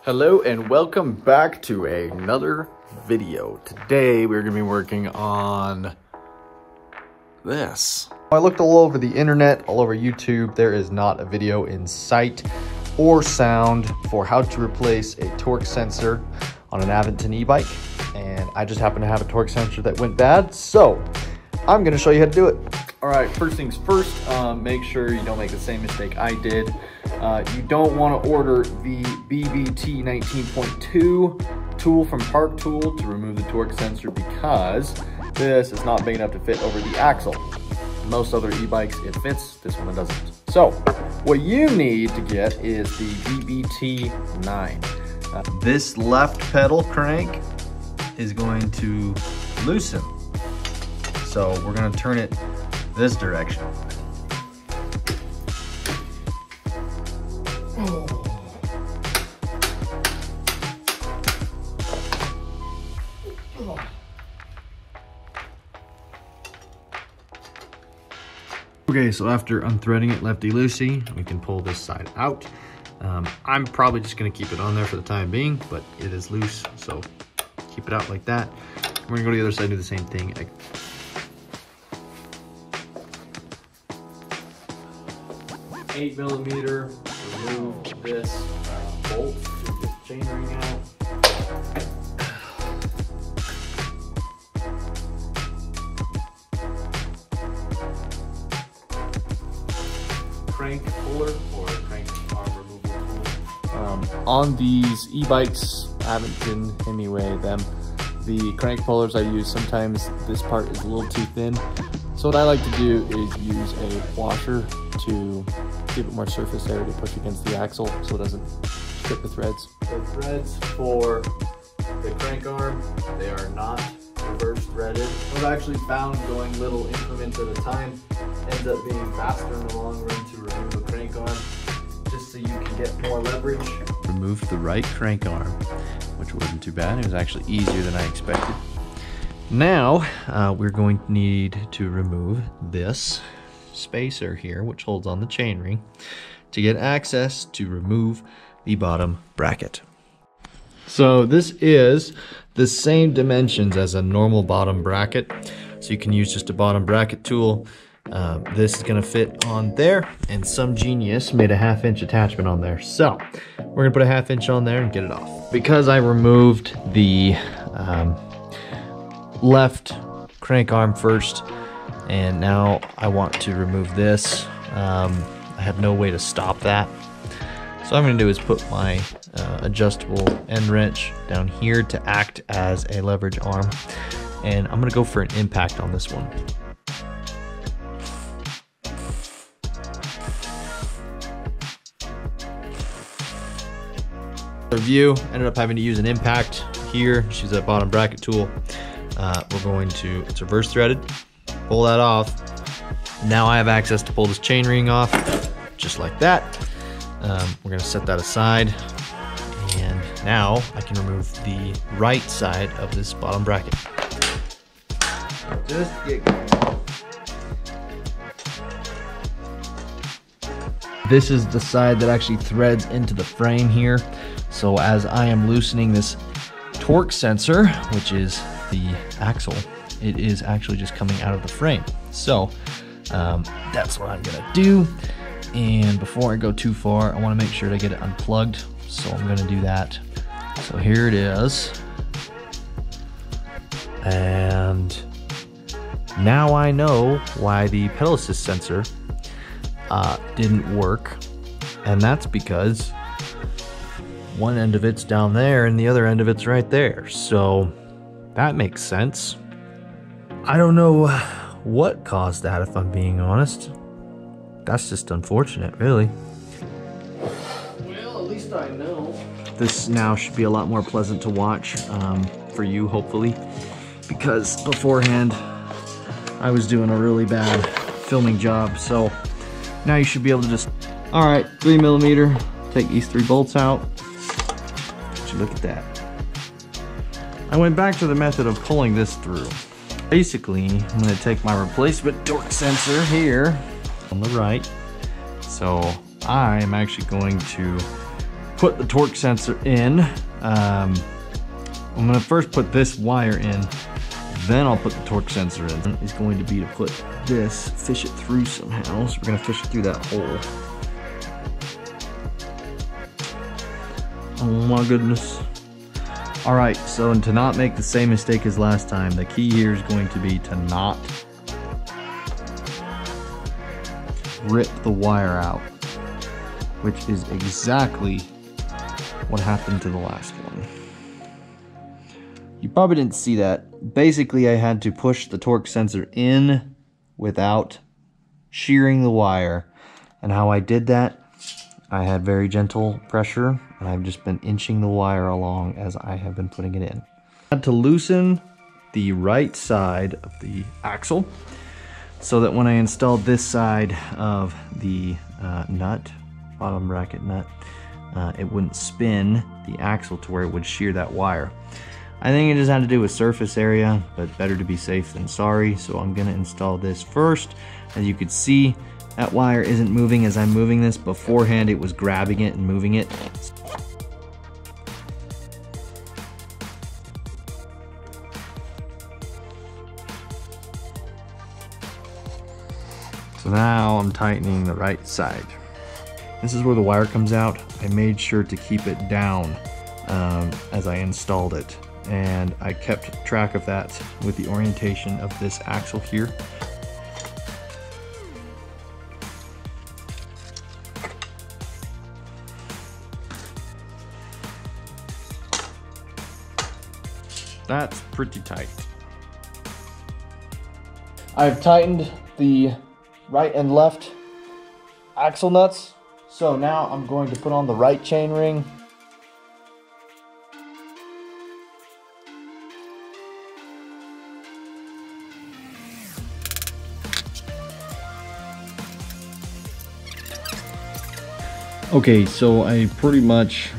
Hello and welcome back to another video. Today we're going to be working on this. I looked all over the internet, all over YouTube. There is not a video in sight or sound for how to replace a torque sensor on an Aventon e-bike. And I just happen to have a torque sensor that went bad, so I'm going to show you how to do it. All right, first things first, make sure you don't make the same mistake I did. You don't want to order the BBT 19.2 tool from Park Tool to remove the torque sensor because this is not big enough to fit over the axle. Most other e-bikes it fits, this one it doesn't. So what you need to get is the BBT 9. This left pedal crank is going to loosen. So we're going to turn it this direction. Okay, so after unthreading it lefty-loosey, we can pull this side out. I'm probably just gonna keep it on there for the time being, but it is loose, so keep it out like that. We're gonna go to the other side and do the same thing. 8mm, remove this bolt, get the chainring out. Crank puller or crank arm removal tool. On these e-bikes, Aventon anyway, the crank pullers I use, sometimes this part is a little too thin. So what I like to do is use a washer to give it more surface area to push against the axle so it doesn't strip the threads. The threads for the crank arm, they are not reverse threaded. I've actually found going little increments at a time ends up being faster in the long run to remove a crank arm, just so you can get more leverage. Removed the right crank arm, which wasn't too bad. It was actually easier than I expected. Now we're going to need to remove this spacer here, which holds on the chainring, to get access to remove the bottom bracket. So this is the same dimensions as a normal bottom bracket, so you can use just a bottom bracket tool. This is going to fit on there, and some genius made a 1/2 inch attachment on there. So we're going to put a 1/2 inch on there and get it off. Because I removed the left crank arm first, and now I want to remove this. I have no way to stop that. So what I'm going to do is put my adjustable end wrench down here to act as a leverage arm, and I'm going to go for an impact on this one. Review, ended up having to use an impact here. Just use that bottom bracket tool. We're going to, it's reverse threaded, pull that off. Now I have access to pull this chainring off, just like that. We're going to set that aside, and now I can remove the right side of this bottom bracket. Just get going. This is the side that actually threads into the frame here. So as I am loosening this torque sensor, which is the axle, it is actually just coming out of the frame. So that's what I'm gonna do. And before I go too far, I want to make sure to get it unplugged. So I'm gonna do that. So here it is. And now I know why the pedal assist sensor didn't work. And that's because one end of it's down there and the other end of it's right there. So that makes sense. I don't know what caused that, if I'm being honest. That's just unfortunate, really. Well, at least I know. This now should be a lot more pleasant to watch for you, hopefully, because beforehand I was doing a really bad filming job. So now you should be able to just, all right, 3mm, take these 3 bolts out. Look at that. I went back to the method of pulling this through. Basically, I'm going to take my replacement torque sensor here on the right. So I'm actually going to put the torque sensor in. I'm gonna first put this wire in, then I'll put the torque sensor in. It's going to be to put this, fish it through somehow. So we're gonna fish it through that hole. Oh my goodness. All right, so to not make the same mistake as last time, the key here is going to be to not rip the wire out, which is exactly what happened to the last one. You probably didn't see that. Basically, I had to push the torque sensor in without shearing the wire. And how I did that, I had very gentle pressure, and I've just been inching the wire along as I have been putting it in. I had to loosen the right side of the axle so that when I installed this side of the nut, bottom bracket nut, it wouldn't spin the axle to where it would shear that wire. I think it just had to do with surface area, but better to be safe than sorry. So I'm gonna install this first. As you can see, that wire isn't moving as I'm moving this. Beforehand, it was grabbing it and moving it. So now I'm tightening the right side. This is where the wire comes out. I made sure to keep it down as I installed it. And I kept track of that with the orientation of this axle here. That's pretty tight. I've tightened the right and left axle nuts. So now I'm going to put on the right chain ring. Okay, so I pretty much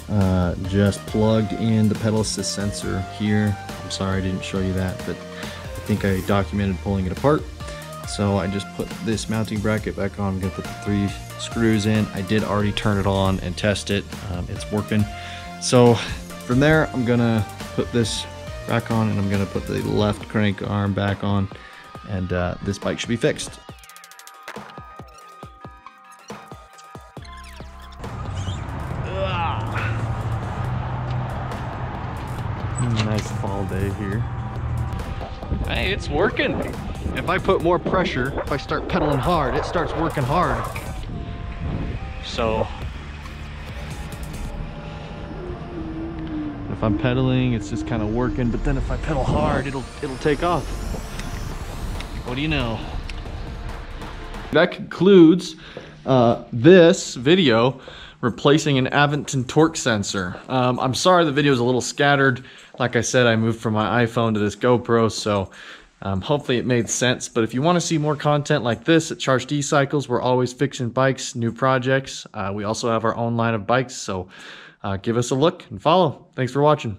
just plugged in the pedal assist sensor here. I'm sorry I didn't show you that, but I think I documented pulling it apart. So I just put this mounting bracket back on. I'm gonna put the 3 screws in. I did already turn it on and test it. It's working. So from there, I'm gonna put this back on and I'm gonna put the left crank arm back on, and this bike should be fixed. Nice fall day here. Hey, it's working. If I put more pressure, if I start pedaling hard, it starts working hard. So if I'm pedaling, it's just kind of working, but then if I pedal hard, it'll take off. What do you know? That concludes this video replacing an Aventon torque sensor. I'm sorry the video is a little scattered. Like I said, I moved from my iPhone to this GoPro, so hopefully it made sense. But if you want to see more content like this at Charged E-Cycles, we're always fixing bikes, new projects. We also have our own line of bikes, so give us a look and follow. Thanks for watching.